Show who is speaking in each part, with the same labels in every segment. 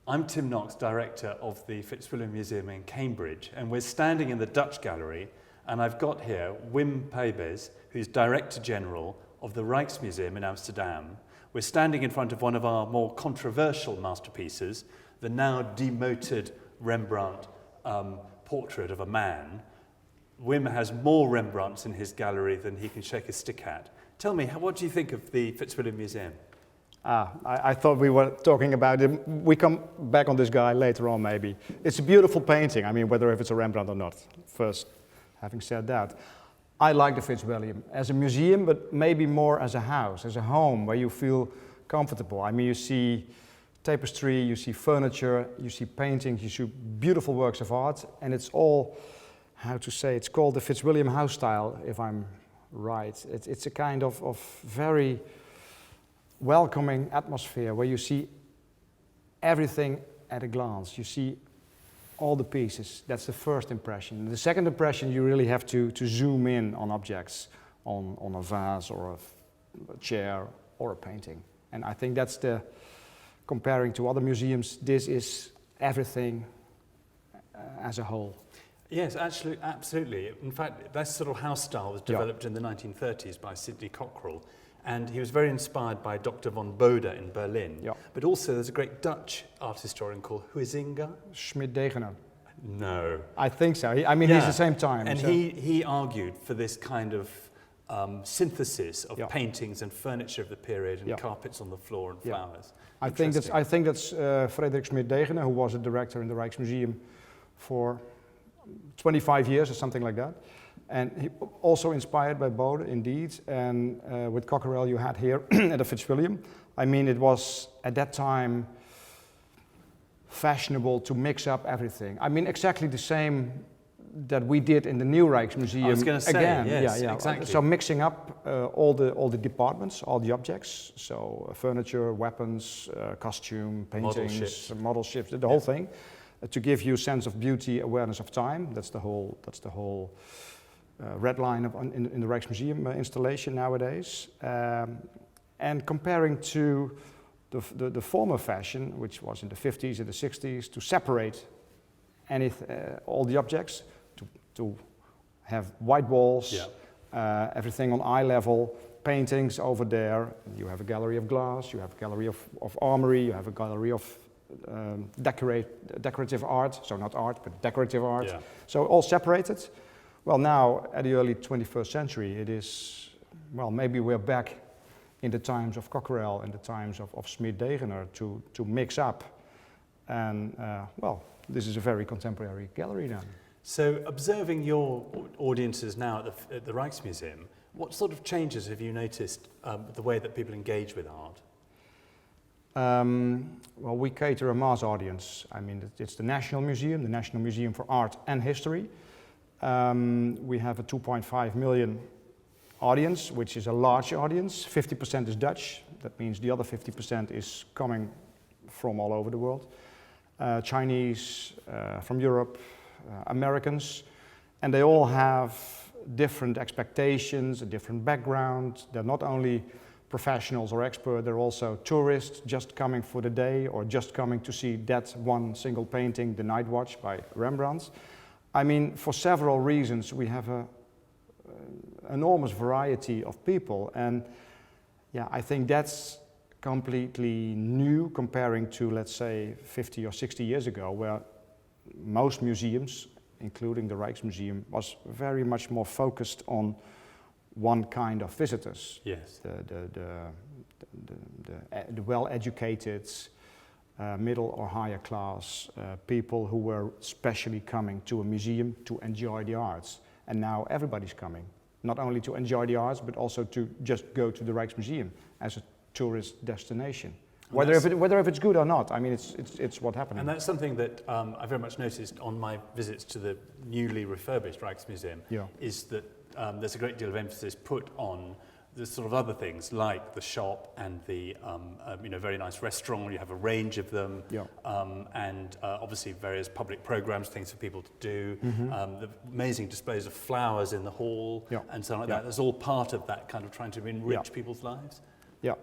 Speaker 1: I'm Tim Knox, director of the Fitzwilliam Museum in Cambridge, and we're standing in the Dutch Gallery, and I've got here Wim Pijbes, who's Director General of the Rijksmuseum in Amsterdam. We're standing in front of one of our more controversial masterpieces, the now demoted Rembrandt portrait of a man. Wim has more Rembrandts in his gallery than he can shake a stick at. Tell me, what do you think of the Fitzwilliam Museum?
Speaker 2: I thought we were talking about it. We come back on this guy later on, maybe. It's a beautiful painting. I mean, whether if it's a Rembrandt or not. First, having said that, I like the Fitzwilliam as a museum, but maybe more as a house, as a home where you feel comfortable. I mean, you see tapestry, you see furniture, you see paintings, you see beautiful works of art, and it's all, how to say, it's called the Fitzwilliam house style, if I'm right. It's a kind of very welcoming atmosphere where you see everything at a glance. You see all the pieces. That's the first impression. The second impression, you really have to zoom in on objects, on a vase or a chair or a painting. And I think that's the, comparing to other museums, this is everything as a whole.
Speaker 1: Yes, actually, absolutely. In fact, that sort of house style was developed in the 1930s by Sidney Cockerell, and he was very inspired by Dr. von Bode in Berlin.
Speaker 2: Yeah.
Speaker 1: But also there's a great Dutch art historian called Huizinga.
Speaker 2: Schmidt-Degener.
Speaker 1: No.
Speaker 2: I think so. I mean, he's the same time.
Speaker 1: And
Speaker 2: so.
Speaker 1: he argued for this kind of synthesis of paintings and furniture of the period and carpets on the floor and flowers.
Speaker 2: I think that's Frederik Schmidt-Degener, who was a director in the Rijksmuseum for 25 years or something like that. And he also inspired by Bode, indeed, and with Cockerell you had here at the Fitzwilliam. I mean, it was at that time fashionable to mix up everything. I mean, exactly the same that we did in the new Rijksmuseum.
Speaker 1: I was going to say,
Speaker 2: again.
Speaker 1: yes, exactly.
Speaker 2: So mixing up all the departments, all the objects, so furniture, weapons, costume, paintings, model ships, the whole thing, to give you a sense of beauty, awareness of time. That's the whole red line in the Rijksmuseum installation nowadays. And comparing to the former fashion, which was in the 50s and the 60s, to separate all the objects, to have white walls, everything on eye level, paintings over there. You have a gallery of glass, you have a gallery of armory, you have a gallery of decorative art, so not art, but decorative art. Yeah. So all separated. Well, now, at the early 21st century, it is, well, maybe we're back in the times of Cockerell and the times of Schmidt-Degener to mix up. And, well, this is a very contemporary gallery then.
Speaker 1: So, observing your audiences now at the Rijksmuseum, what sort of changes have you noticed the way that people engage with art?
Speaker 2: Well, we cater a mass audience. I mean, it's the National Museum for Art and History. We have a 2.5 million audience, which is a large audience. 50% is Dutch. That means the other 50% is coming from all over the world. Chinese, from Europe, Americans, and they all have different expectations, a different background. They're not only professionals or experts, they're also tourists just coming for the day or just coming to see that one single painting, The Night Watch by Rembrandt. I mean, for several reasons, we have an enormous variety of people, and yeah, I think that's completely new comparing to, let's say, 50 or 60 years ago, where most museums, including the Rijksmuseum, was very much more focused on one kind of visitors.
Speaker 1: Yes.
Speaker 2: The well-educated, middle or higher class people who were specially coming to a museum to enjoy the arts. And now everybody's coming, not only to enjoy the arts, but also to just go to the Rijksmuseum as a tourist destination. Whether if it's good or not, I mean, it's what's happening.
Speaker 1: And that's something that I very much noticed on my visits to the newly refurbished Rijksmuseum, is that there's a great deal of emphasis put on the sort of other things like the shop and the very nice restaurant. You have a range of them, and obviously various public programs, things for people to do. The amazing displays of flowers in the hall and so on like that. That's all part of that kind of trying to enrich people's lives.
Speaker 2: Yeah.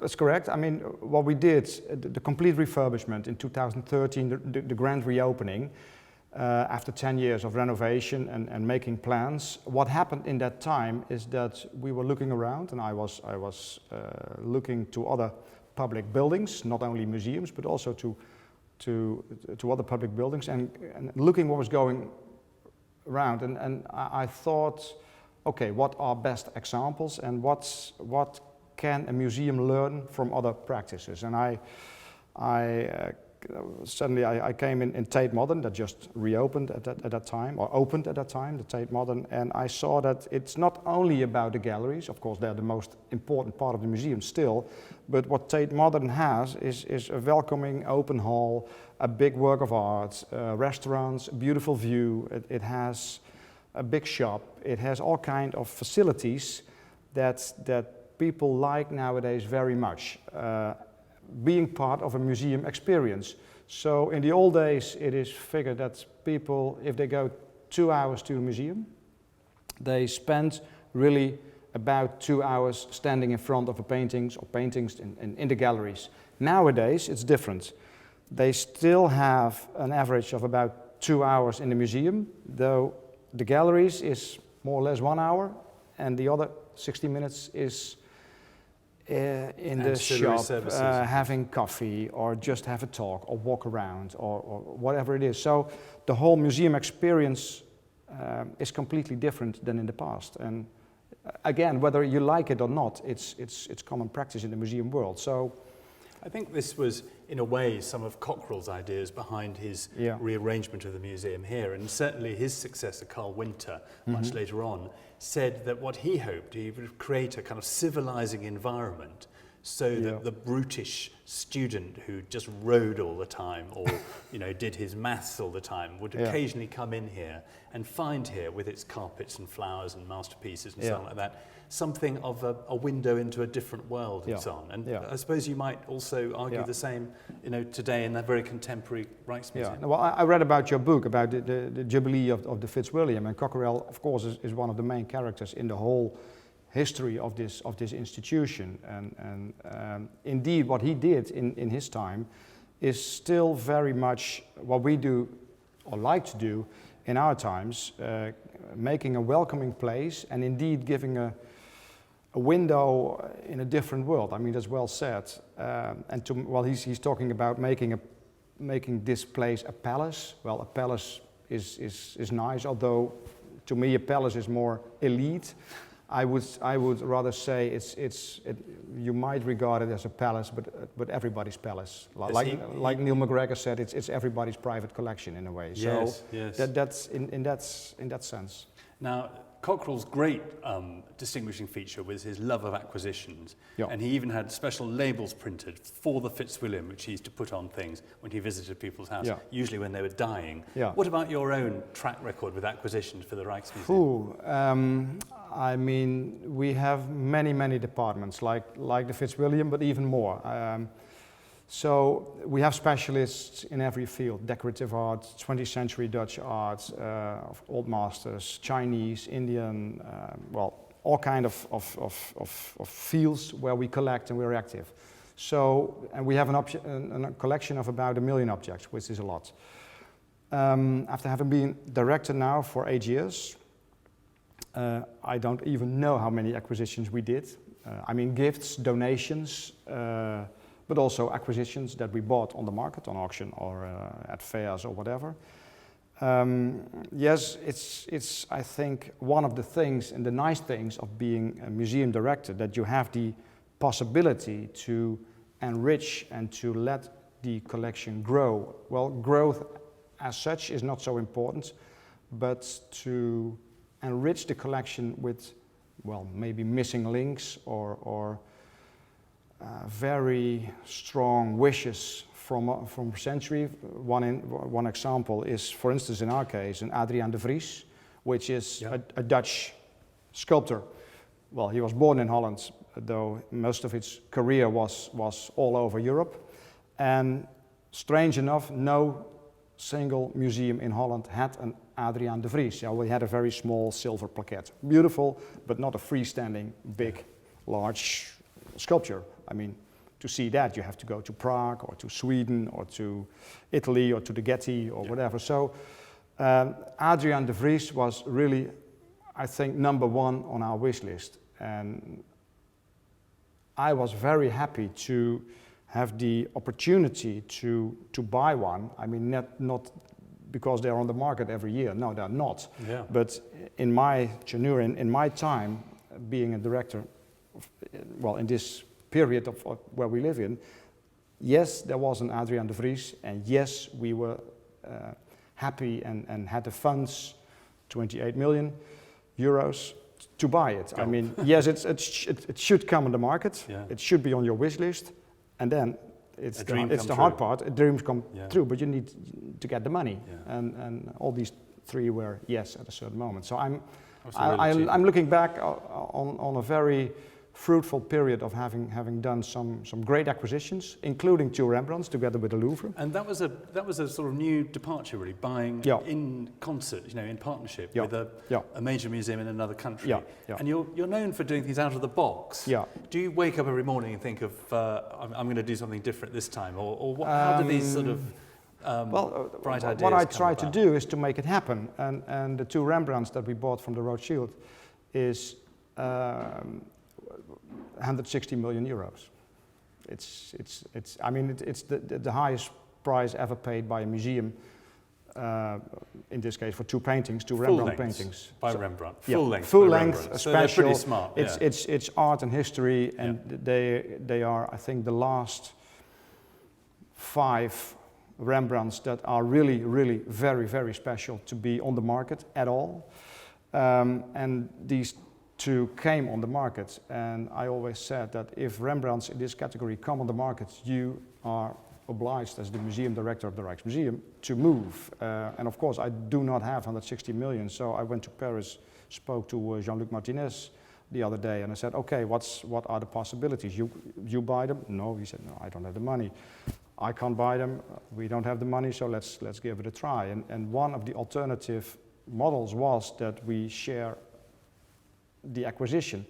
Speaker 2: That's correct. I mean, what we did, the complete refurbishment in 2013, the grand reopening, after 10 years of renovation and making plans. What happened in that time is that we were looking around, and I was looking to other public buildings, not only museums, but also to other public buildings, and looking what was going around. And I thought, okay, what are best examples, and what can a museum learn from other practices? And suddenly I came in Tate Modern, that just reopened at that time, or opened at that time, the Tate Modern, and I saw that it's not only about the galleries. Of course they're the most important part of the museum still, but what Tate Modern has is a welcoming open hall, a big work of art, restaurants, a beautiful view. It has a big shop, it has all kind of facilities that people like nowadays very much. Being part of a museum experience. So in the old days it is figured that people, if they go 2 hours to a museum, they spend really about 2 hours standing in front of paintings in the galleries. Nowadays it's different. They still have an average of about 2 hours in the museum, though the galleries is more or less 1 hour, and the other 60 minutes is in the shop, having coffee, or just have a talk, or walk around, or whatever it is. So the whole museum experience is completely different than in the past. And again, whether you like it or not, it's common practice in the museum world. So
Speaker 1: I think this was, in a way, some of Cockerell's ideas behind his rearrangement of the museum here, and certainly his successor, Carl Winter, much later on, said that what he hoped, he would create a kind of civilizing environment so that the brutish student who just rode all the time, or did his maths all the time, would occasionally come in here and find here, with its carpets and flowers and masterpieces and something like that, something of a window into a different world and so on. And I suppose you might also argue the same, today in a very contemporary Rijksmuseum.
Speaker 2: Yeah. Well, I read about your book about the Jubilee of the Fitzwilliam, and Cockerell, of course, is one of the main characters in the whole history of this institution. And indeed, what he did in his time is still very much what we do or like to do in our times, making a welcoming place, and indeed giving a window in a different world. I mean, that's well said. He's talking about making this place a palace. Well, a palace is nice, although to me a palace is more elite. I would rather say you might regard it as a palace, but everybody's palace. Like Neil McGregor said, it's everybody's private collection in a way.
Speaker 1: Yes,
Speaker 2: so that's in that sense.
Speaker 1: Now, Cockerell's great distinguishing feature was his love of acquisitions, and he even had special labels printed for the Fitzwilliam, which he used to put on things when he visited people's houses, usually when they were dying. What about your own track record with acquisitions for the Rijksmuseum?
Speaker 2: I mean, we have many departments, like the Fitzwilliam, but even more. So we have specialists in every field: decorative art, 20th century Dutch art, old masters, Chinese, Indian, all kind of fields where we collect and we're active. So, and we have a collection of about 1 million objects, which is a lot. After having been director now for 8 years, I don't even know how many acquisitions we did. I mean, gifts, donations, but also acquisitions that we bought on the market, on auction, or at fairs or whatever. Yes, it's I think one of the things and the nice things of being a museum director, that you have the possibility to enrich and to let the collection grow. Well, growth as such is not so important, but to enrich the collection with, maybe missing links or very strong wishes from a century. One example is, for instance, in our case, an Adriaan de Vries, which is a Dutch sculptor. Well, he was born in Holland, though most of his career was all over Europe. And strange enough, no single museum in Holland had an Adriaan de Vries. We had a very small silver plaquette. Beautiful, but not a freestanding, big, large sculpture. I mean, to see that, you have to go to Prague or to Sweden or to Italy or to the Getty or whatever. So Adriaan de Vries was really, I think, number one on our wish list. And I was very happy to have the opportunity to buy one. I mean, not because they're on the market every year. No, they're not.
Speaker 1: Yeah.
Speaker 2: But in my tenure, in my time being a director, well, in this period of where we live in, yes, there was an Adriaan de Vries, and yes, we were happy and had the funds, 28 million euros, to buy it. I mean, yes, it should come on the market. Yeah. It should be on your wish list, and then it's the hard part. Dreams come true, but you need to get the money, and all these three were yes at a certain moment. So I'm looking back on a very fruitful period of having done some great acquisitions, including 2 Rembrandts together with the Louvre.
Speaker 1: And that was a sort of new departure, really, buying in concert, in partnership with a major museum in another country. And you're known for doing things out of the box. Do you wake up every morning and think of I'm going to do something different this time, or what, how do these sort of bright ideas
Speaker 2: what I try
Speaker 1: to
Speaker 2: do is to make it happen, and the 2 Rembrandts that we bought from the Rothschild is 160 million euros. I mean, it's the highest price ever paid by a museum. In this case, for 2 paintings, 2 Rembrandt paintings
Speaker 1: by Rembrandt.
Speaker 2: Full length,
Speaker 1: so
Speaker 2: special.
Speaker 1: they're pretty smart.
Speaker 2: It's art and history, and they are, I think, the last 5 Rembrandts that are really, really very, very special to be on the market at all. And these 2 came on the market, and I always said that if Rembrandts in this category come on the market, you are obliged as the museum director of the Rijksmuseum to move. And of course, I do not have 160 million, so I went to Paris, spoke to Jean-Luc Martinez the other day, and I said, okay, what are the possibilities? You buy them? No, he said, no, I don't have the money. I can't buy them, we don't have the money, so let's give it a try. And one of the alternative models was that we share the acquisition.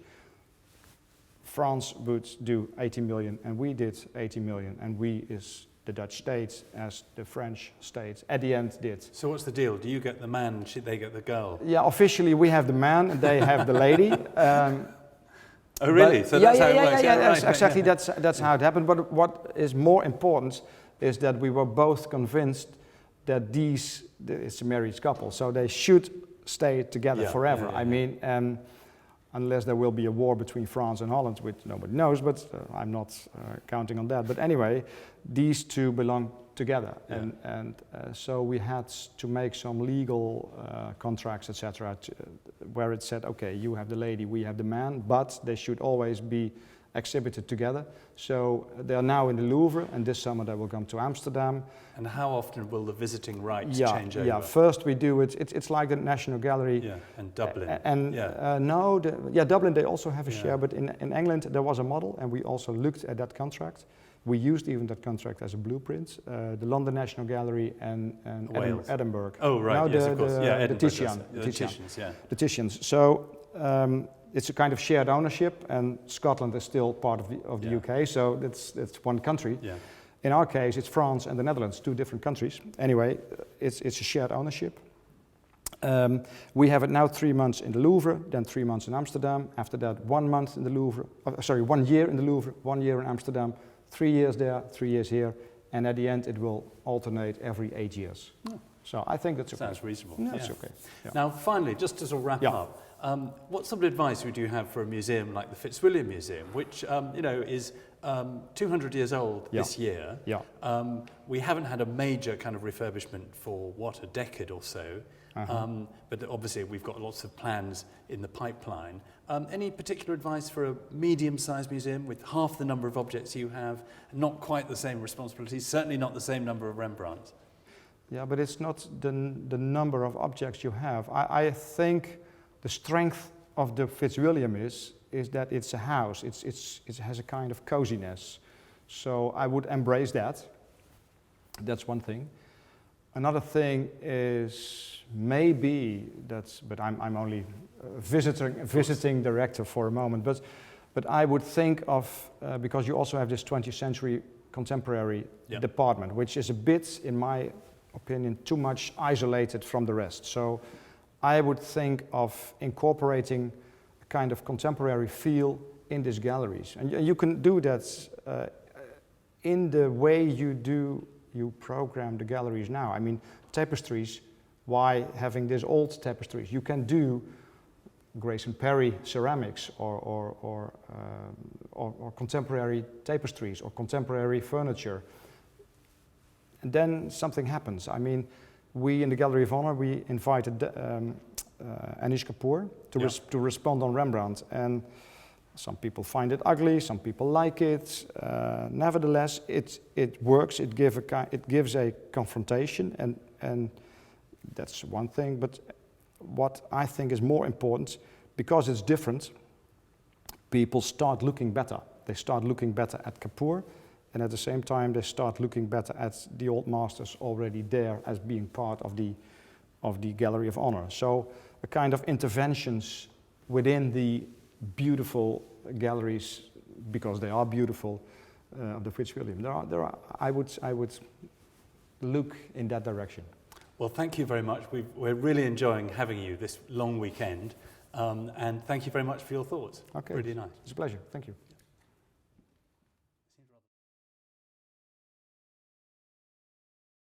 Speaker 2: France would do 80 million and we did 80 million, and we is the Dutch state as the French state at the end did.
Speaker 1: So what's the deal? Do you get the man, they get the girl?
Speaker 2: Yeah, officially we have the man and they have the lady.
Speaker 1: Oh really? So that's how it works?
Speaker 2: Yeah, exactly, that's how it happened. But what is more important is that we were both convinced that it's a married couple, so they should stay together forever. I mean, unless there will be a war between France and Holland, which nobody knows, but I'm not counting on that. But anyway, these 2 belong together, and so we had to make some legal contracts, etc., where it said, okay, you have the lady, we have the man, but they should always be exhibited together. So they are now in the Louvre, and this summer they will come to Amsterdam.
Speaker 1: And how often will the visiting rights change over?
Speaker 2: Yeah, first we do it's like the National Gallery.
Speaker 1: Yeah, and Dublin.
Speaker 2: Dublin they also have a share, but in England there was a model, and we also looked at that contract. We used even that contract as a blueprint. The London National Gallery and Edinburgh.
Speaker 1: Oh right,
Speaker 2: now
Speaker 1: yes, of course. Yeah,
Speaker 2: the Titians. So it's a kind of shared ownership, and Scotland is still part of the UK, so it's one country. Yeah. In our case, it's France and the Netherlands, 2 different countries. Anyway, it's a shared ownership. We have it now 3 months in the Louvre, then 3 months in Amsterdam. After that, 1 month in the Louvre. 1 year in the Louvre, 1 year in Amsterdam, 3 years there, 3 years here, and at the end it will alternate every 8 years. Oh. So I think that's okay.
Speaker 1: Sounds reasonable.
Speaker 2: No, that's okay. Yeah.
Speaker 1: Now, finally, just to sort of wrap up, what sort of advice would you have for a museum like the Fitzwilliam Museum, which is 200 years old this year? Yeah. We haven't had a major kind of refurbishment for a decade or so. But obviously we've got lots of plans in the pipeline. Any particular advice for a medium-sized museum with half the number of objects you have, not quite the same responsibilities, certainly not the same number of Rembrandts?
Speaker 2: Yeah, but it's not the number of objects you have. I think the strength of the Fitzwilliam is that it's a house. It has a kind of coziness. So I would embrace that. That's one thing. Another thing is maybe but I'm only visiting director for a moment, but But I would think of, because you also have this 20th century contemporary department, which is a bit, in my opinion, too much isolated from the rest. So I would think of incorporating a kind of contemporary feel in these galleries. And you can do that in the way you program the galleries now. I mean, tapestries, why having these old tapestries? You can do Grace and Perry ceramics or contemporary tapestries or contemporary furniture. And then something happens. I mean, we in the Gallery of Honor, we invited Anish Kapoor to respond on Rembrandt. And some people find it ugly, some people like it. Nevertheless, it works, it gives a confrontation, and that's one thing. But what I think is more important, because it's different, people start looking better. They start looking better at Kapoor, and at the same time they start looking better at the old masters already there as being part of the Gallery of Honor. So a kind of interventions within the beautiful galleries, because they are beautiful, of the Fitzwilliam. I would look in that direction.
Speaker 1: Well, thank you very much. We're really enjoying having you this long weekend, and thank you very much for your thoughts.
Speaker 2: Okay.
Speaker 1: Really nice.
Speaker 2: It's a pleasure. Thank you.